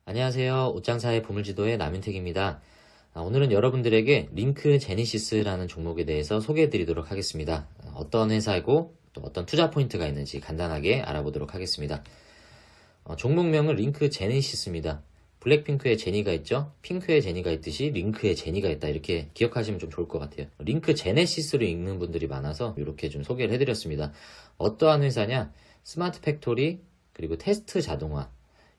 안녕하세요. 옷장사의 보물지도의 남윤택입니다. 오늘은 여러분들에게 링크 제니시스라는 종목에 대해서 소개해 드리도록 하겠습니다. 어떤 회사이고 또 어떤 투자 포인트가 있는지 간단하게 알아보도록 하겠습니다. 종목명은 링크 제니시스입니다. 블랙핑크에 제니가 있죠? 핑크에 제니가 있듯이 링크에 제니가 있다. 이렇게 기억하시면 좀 좋을 것 같아요. 링크 제네시스로 읽는 분들이 많아서 이렇게 좀 소개를 해드렸습니다. 어떠한 회사냐? 스마트 팩토리, 그리고 테스트 자동화,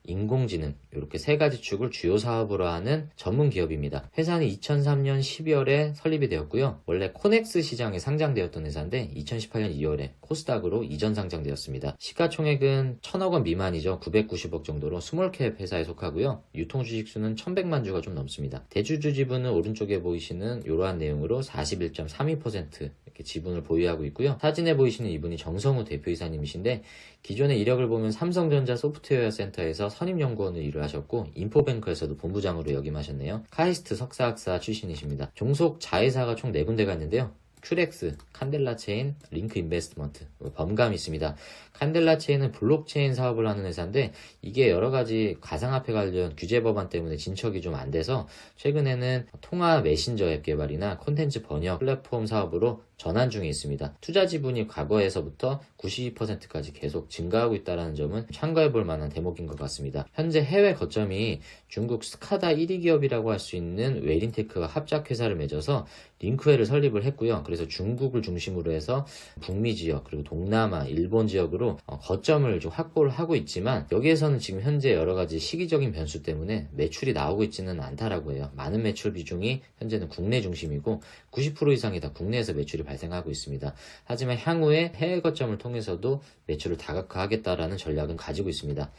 인공지능 이렇게 세 가지 축을 주요 사업으로 하는 전문 기업입니다. 회사는 2003년 12월에 설립이 되었고요. 원래 코넥스 시장에 상장되었던 회사인데 2018년 2월에 코스닥으로 이전 상장되었습니다. 시가총액은 1000억 원 미만이죠. 990억 정도로 스몰캡 회사에 속하고요. 유통주식수는 1100만 주가 좀 넘습니다. 대주주 지분은 오른쪽에 보이시는 이러한 내용으로 41.32% 이렇게 지분을 보유하고 있고요. 사진에 보이시는 이분이 정성우 대표이사님이신데 기존의 이력을 보면 삼성전자 소프트웨어 센터에서 선임연구원을 일을 하셨고 인포뱅크에서도 본부장으로 역임하셨네요. 카이스트 석사학사 출신이십니다. 종속 자회사가 총 4군데가 있는데요. 큐렉스, 칸델라체인, 링크 인베스트먼트, 범감이 있습니다. 칸델라체인은 블록체인 사업을 하는 회사인데 이게 여러가지 가상화폐 관련 규제 법안 때문에 진척이 좀 안 돼서 최근에는 통화 메신저 앱 개발이나 콘텐츠 번역 플랫폼 사업으로 전환 중에 있습니다. 투자 지분이 과거에서부터 92%까지 계속 증가하고 있다는 점은 참고해 볼 만한 대목인 것 같습니다. 현재 해외 거점이 중국 스카다 1위 기업이라고 할 수 있는 웨린테크와 합작 회사를 맺어서 링크웨를 설립을 했고요. 그래서 중국을 중심으로 해서 북미 지역 그리고 동남아, 일본 지역으로 거점을 좀 확보를 하고 있지만 여기에서는 지금 현재 여러 가지 시기적인 변수 때문에 매출이 나오고 있지는 않다라고 해요. 많은 매출 비중이 현재는 국내 중심이고 90% 이상이 다 국내에서 매출이 발생하고 있습니다. 하지만 향후에 해외 거점을 통해서도 매출을 다각화하겠다라는 전략은 가지고 있습니다.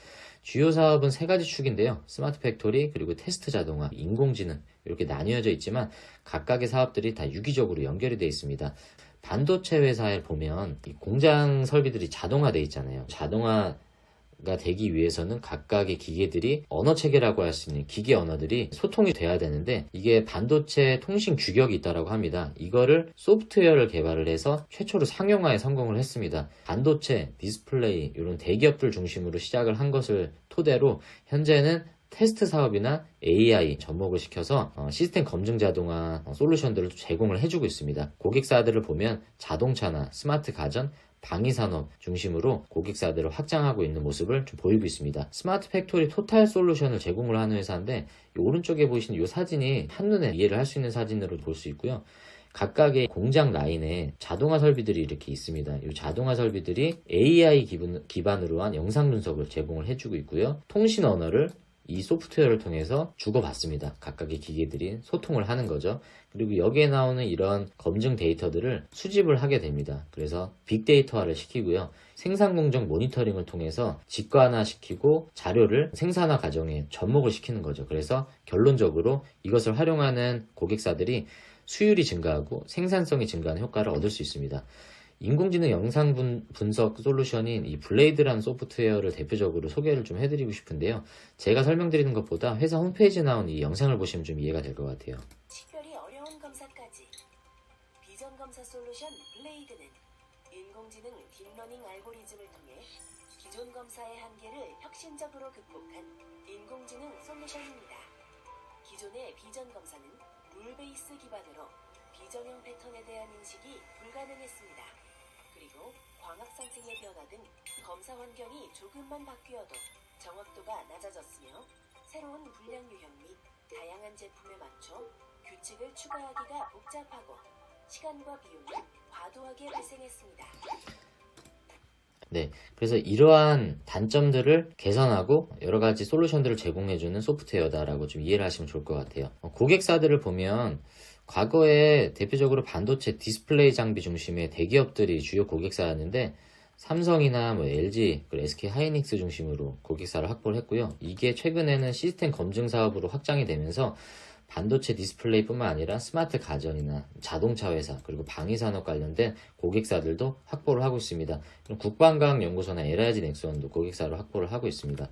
주요 사업은 세 가지 축인데요. 스마트 팩토리, 그리고 테스트 자동화, 인공지능 이렇게 나뉘어져 있지만 각각의 사업들이 다 유기적으로 연결이 되어 있습니다. 반도체 회사에 보면 이 공장 설비들이 자동화되어 있잖아요. 자동화가 되기 위해서는 각각의 기계들이 언어 체계라고 할 수 있는 기계 언어들이 소통이 돼야 되는데 이게 반도체 통신 규격이 있다고 합니다. 이거를 소프트웨어를 개발을 해서 최초로 상용화에 성공을 했습니다. 반도체, 디스플레이 이런 대기업들 중심으로 시작을 한 것을 토대로 현재는 테스트 사업이나 AI 접목을 시켜서 시스템 검증 자동화 솔루션들을 제공을 해주고 있습니다. 고객사들을 보면 자동차나 스마트 가전, 방위산업 중심으로 고객사들을 확장하고 있는 모습을 좀 보이고 있습니다. 스마트 팩토리 토탈 솔루션을 제공을 하는 회사인데 이 오른쪽에 보이시는 이 사진이 한눈에 이해를 할 수 있는 사진으로 볼 수 있고요. 각각의 공장 라인에 자동화 설비들이 이렇게 있습니다. 이 자동화 설비들이 AI 기반으로 한 영상 분석을 제공을 해주고 있고요. 통신 언어를 이 소프트웨어를 통해서 주고받습니다. 각각의 기계들이 소통을 하는 거죠. 그리고 여기에 나오는 이런 검증 데이터들을 수집을 하게 됩니다. 그래서 빅데이터화를 시키고요. 생산 공정 모니터링을 통해서 직관화시키고 자료를 생산화 과정에 접목을 시키는 거죠. 그래서 결론적으로 이것을 활용하는 고객사들이 수율이 증가하고 생산성이 증가하는 효과를 얻을 수 있습니다. 인공지능 영상 분석 솔루션인 이 블레이드라는 소프트웨어를 대표적으로 소개를 좀 해드리고 싶은데요. 제가 설명드리는 것보다 회사 홈페이지에 나온 이 영상을 보시면 좀 이해가 될 것 같아요. 식별이 어려운 검사까지 비전 검사 솔루션 블레이드는 인공지능 딥러닝 알고리즘을 통해 기존 검사의 한계를 혁신적으로 극복한 인공지능 솔루션입니다. 기존의 비전 검사는 룰 베이스 기반으로 비전형 패턴에 대한 인식이 불가능했습니다. 그리고 광학 상승의 변화 등 검사 환경이 조금만 바뀌어도 정확도가 낮아졌으며 새로운 분량 유형 및 다양한 제품에 맞춰 규칙을 추가하기가 복잡하고 시간과 비용이 과도하게 발생했습니다. 네, 그래서 이러한 단점들을 개선하고 여러 가지 솔루션들을 제공해주는 소프트웨어다라고 좀 이해를 하시면 좋을 것 같아요. 고객사들을 보면 과거에 대표적으로 반도체 디스플레이 장비 중심의 대기업들이 주요 고객사였는데 삼성이나 LG, SK 하이닉스 중심으로 고객사를 확보를 했고요. 이게 최근에는 시스템 검증 사업으로 확장이 되면서 반도체 디스플레이뿐만 아니라 스마트 가전이나 자동차 회사 그리고 방위산업 관련된 고객사들도 확보를 하고 있습니다. 국방과학연구소나 LIG 넥슨도 고객사로 확보를 하고 있습니다.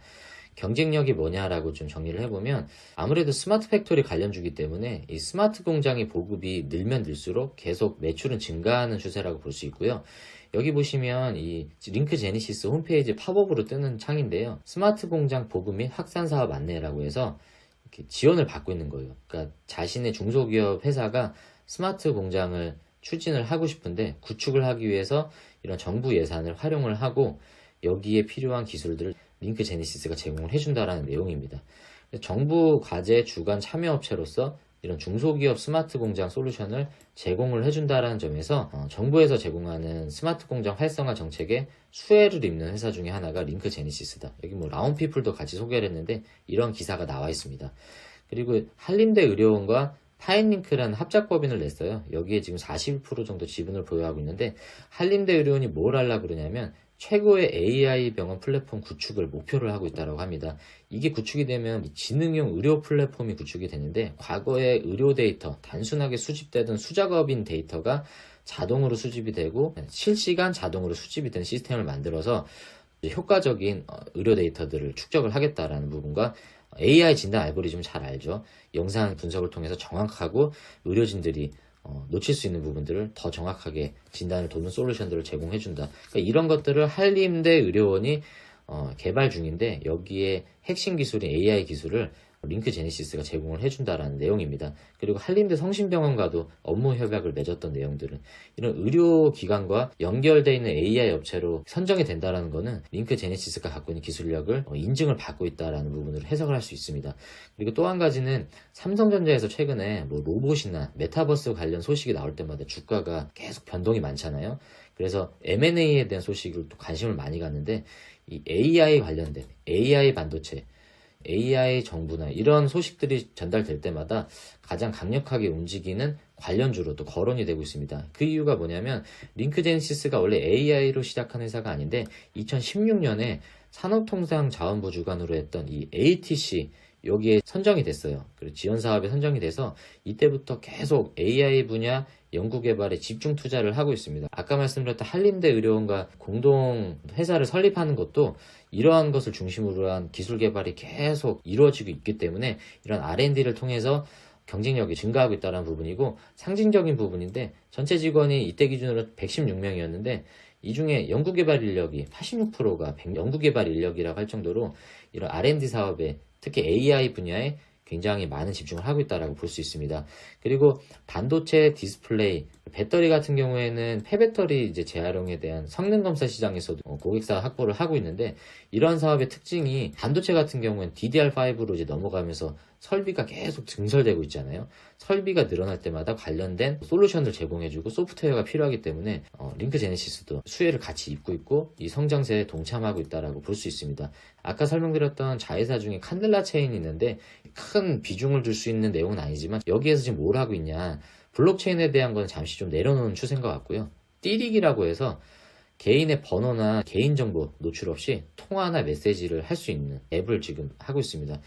경쟁력이 뭐냐라고 좀 정리를 해보면 아무래도 스마트 팩토리 관련주기 때문에 이 스마트 공장의 보급이 늘면 늘수록 계속 매출은 증가하는 추세라고 볼 수 있고요. 여기 보시면 이 링크 제니시스 홈페이지 팝업으로 뜨는 창인데요. 스마트 공장 보급 및 확산 사업 안내라고 해서 이렇게 지원을 받고 있는 거예요. 그러니까 자신의 중소기업 회사가 스마트 공장을 추진을 하고 싶은데 구축을 하기 위해서 이런 정부 예산을 활용을 하고 여기에 필요한 기술들을 링크 제니시스가 제공을 해준다라는 내용입니다. 정부 과제 주관 참여업체로서 이런 중소기업 스마트 공장 솔루션을 제공을 해준다라는 점에서 정부에서 제공하는 스마트 공장 활성화 정책에 수혜를 입는 회사 중에 하나가 링크 제니시스다. 여기 뭐 라운피플도 같이 소개를 했는데 이런 기사가 나와 있습니다. 그리고 한림대 의료원과 파인링크라는 합작법인을 냈어요. 여기에 지금 41% 정도 지분을 보유하고 있는데 한림대 의료원이 뭘 하려고 그러냐면 최고의 AI 병원 플랫폼 구축을 목표를 하고 있다고 합니다. 이게 구축이 되면 지능형 의료 플랫폼이 구축이 되는데 과거의 의료 데이터, 단순하게 수집되던 수작업인 데이터가 자동으로 수집이 되고 실시간 자동으로 수집이 되는 시스템을 만들어서 효과적인 의료 데이터들을 축적을 하겠다라는 부분과 AI 진단 알고리즘 잘 알죠. 영상 분석을 통해서 정확하고 의료진들이 놓칠 수 있는 부분들을 더 정확하게 진단을 도는 솔루션들을 제공해준다. 그러니까 이런 것들을 한림대 의료원이 개발 중인데 여기에 핵심 기술인 AI 기술을 링크 제니시스가 제공을 해준다라는 내용입니다. 그리고 한림대 성심병원과도 업무 협약을 맺었던 내용들은 이런 의료기관과 연결되어 있는 AI 업체로 선정이 된다라는 거는 링크 제니시스가 갖고 있는 기술력을 인증을 받고 있다라는 부분을 해석을 할 수 있습니다. 그리고 또 한 가지는 삼성전자에서 최근에 뭐 로봇이나 메타버스 관련 소식이 나올 때마다 주가가 계속 변동이 많잖아요. 그래서 M&A에 대한 소식을 또 관심을 많이 갖는데 이 AI 관련된 AI 반도체 AI 정부나 이런 소식들이 전달될 때마다 가장 강력하게 움직이는 관련주로 또 거론이 되고 있습니다. 그 이유가 뭐냐면 링크 제니시스가 원래 AI로 시작한 회사가 아닌데 2016년에 산업통상자원부 주관으로 했던 이 ATC 여기에 선정이 됐어요. 그리고 지원 사업에 선정이 돼서 이때부터 계속 AI 분야 연구개발에 집중 투자를 하고 있습니다. 아까 말씀드렸던 한림대 의료원과 공동 회사를 설립하는 것도 이러한 것을 중심으로 한 기술 개발이 계속 이루어지고 있기 때문에 이런 R&D를 통해서 경쟁력이 증가하고 있다는 부분이고 상징적인 부분인데 전체 직원이 이때 기준으로 116명이었는데 이 중에 연구개발 인력이 86%가 연구개발 인력이라고 할 정도로 이런 R&D 사업에 특히 AI 분야에 굉장히 많은 집중을 하고 있다고 볼 수 있습니다. 그리고 반도체 디스플레이, 배터리 같은 경우에는 폐배터리 이제 재활용에 대한 성능 검사 시장에서도 고객사 확보를 하고 있는데 이런 사업의 특징이 반도체 같은 경우에는 DDR5로 이제 넘어가면서 설비가 계속 증설되고 있잖아요. 설비가 늘어날 때마다 관련된 솔루션을 제공해주고 소프트웨어가 필요하기 때문에 링크 제네시스도 수혜를 같이 입고 있고 이 성장세에 동참하고 있다고 볼 수 있습니다. 아까 설명드렸던 자회사 중에 칸델라 체인이 있는데 큰 비중을 줄 수 있는 내용은 아니지만 여기에서 지금 뭘 하고 있냐, 블록체인에 대한 건 잠시 좀 내려놓은 추세인 것 같고요. 띠릭이라고 해서 개인의 번호나 개인정보 노출 없이 통화나 메시지를 할 수 있는 앱을 지금 하고 있습니다.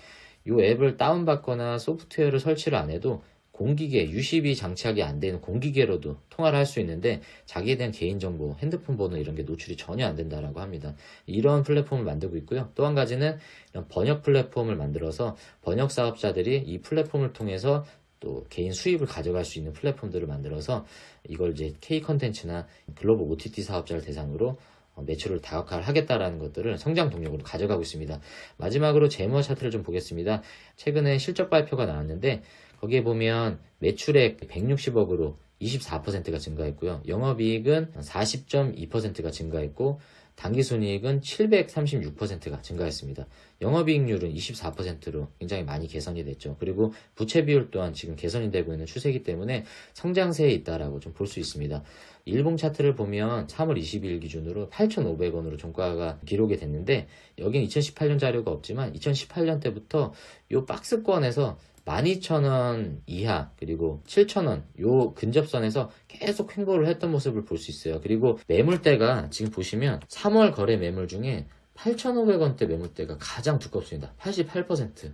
이 앱을 다운받거나 소프트웨어를 설치를 안 해도 공기계, UCB 장착이 안 되는 공기계로도 통화를 할 수 있는데 자기에 대한 개인정보, 핸드폰 번호 이런 게 노출이 전혀 안 된다라고 합니다. 이런 플랫폼을 만들고 있고요. 또 한 가지는 이런 번역 플랫폼을 만들어서 번역 사업자들이 이 플랫폼을 통해서 또 개인 수입을 가져갈 수 있는 플랫폼들을 만들어서 이걸 이제 K 컨텐츠나 글로벌 OTT 사업자를 대상으로 매출을 다각화하겠다라는 것들을 성장 동력으로 가져가고 있습니다. 마지막으로 재무 차트를 좀 보겠습니다. 최근에 실적 발표가 나왔는데 거기에 보면 매출액 160억으로 24%가 증가했고요. 영업이익은 40.2%가 증가했고 당기순이익은 736%가 증가했습니다. 영업이익률은 24%로 굉장히 많이 개선이 됐죠. 그리고 부채 비율 또한 지금 개선이 되고 있는 추세이기 때문에 성장세에 있다라고 좀 볼 수 있습니다. 일봉 차트를 보면 3월 22일 기준으로 8,500원으로 종가가 기록이 됐는데 여긴 2018년 자료가 없지만 2018년 때부터 이 박스권에서 12,000원 이하 그리고 7,000원 요 근접선에서 계속 횡보를 했던 모습을 볼 수 있어요. 그리고 매물대가 지금 보시면 3월 거래 매물 중에 8,500원대 매물대가 가장 두껍습니다. 88%.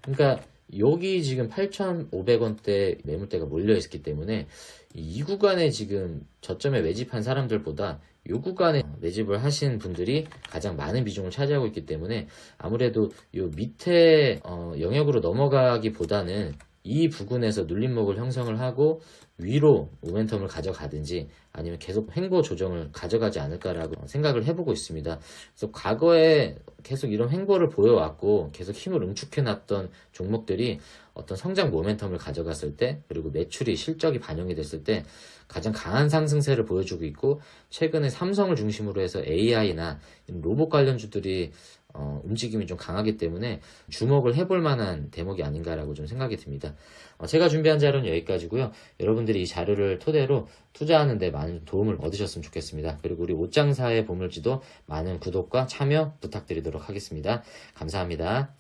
그러니까 여기 지금 8,500원대 매물대가 몰려있기 때문에 이 구간에 지금 저점에 매집한 사람들보다 이 구간에 매집을 하신 분들이 가장 많은 비중을 차지하고 있기 때문에 아무래도 이 밑에 영역으로 넘어가기보다는 이 부근에서 눌림목을 형성을 하고 위로 모멘텀을 가져가든지 아니면 계속 횡보 조정을 가져가지 않을까라고 생각을 해보고 있습니다. 그래서 과거에 계속 이런 횡보를 보여왔고 계속 힘을 응축해놨던 종목들이 어떤 성장 모멘텀을 가져갔을 때 그리고 매출이 실적이 반영이 됐을 때 가장 강한 상승세를 보여주고 있고 최근에 삼성을 중심으로 해서 AI나 로봇 관련주들이 움직임이 좀 강하기 때문에 주목을 해볼 만한 대목이 아닌가라고 좀 생각이 듭니다. 제가 준비한 자료는 여기까지고요. 여러분들이 이 자료를 토대로 투자하는 데 많은 도움을 얻으셨으면 좋겠습니다. 그리고 우리 옷장사의 보물지도 많은 구독과 참여 부탁드리도록 하겠습니다. 감사합니다.